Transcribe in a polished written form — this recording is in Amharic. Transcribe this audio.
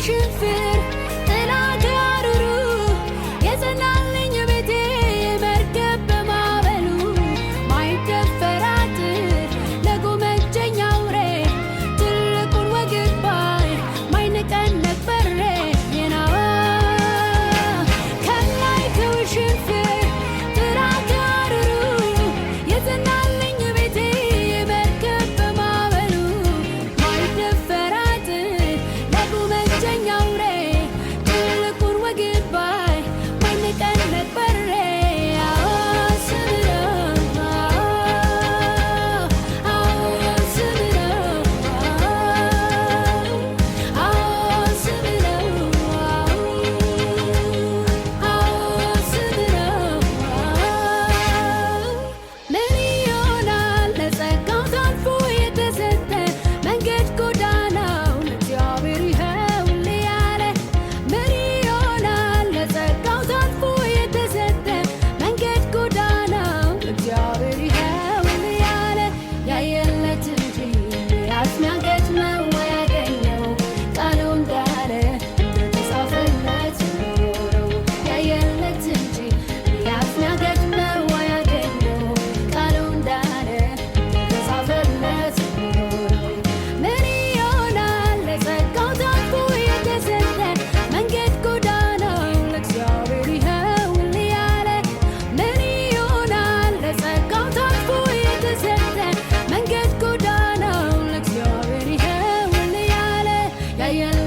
ሽንፍር ጥላ ጋሩሩ የጸናልኝ ቤቴ መርከብ በማዕበሉ ማይደፈር አጥር ለጎመጀኝ አውሬ ትልቁን ወግድ ባይ ማይነቀነቅ በሬ የናዋ ከላይ ከውሽንፍር ጥላ ጋሩሩ የጸናልኝ ቤቴ መርከብ በማዕበሉ ማይደፈር አጥር ለጎመጀኝ አውሬ ትልቁን ወግድ ባይ ማይነቀነቅ በሬ ምን ይሆናል ለጸጋው ታልፎ የተሰጠ መንገድ ጎዳናው ለእግዚአብሔር ይኸውልህ ያለ ምን ይሆናል ለጸጋው ታልፎ የተሰጠ መንገድ ጎዳናው ለእግዚአብሔር ይኸውልህ ያለ ያየለት እንጂ ያስሚያገት ነው ያገኘው ቃሉ እንዳለ እንደተጻፈለት ኖረው ያየለት እንጂ ያስሚያገት ነው ያገኘው ቃሉ እንዳለ እንደተጻፈለት ኖረው ምን ይሆናል ለጸጋው ታልፎ የተሰጠ መንገድ ጎዳናው ለእግዚአብሔር ይኸውልህ ያለ ምን ይሆናል ለጸጋው ታልፎ የተሰጠ መንገድ ጎዳናው ለእግዚአብሔር ይኸውልህ ያለ ያየለት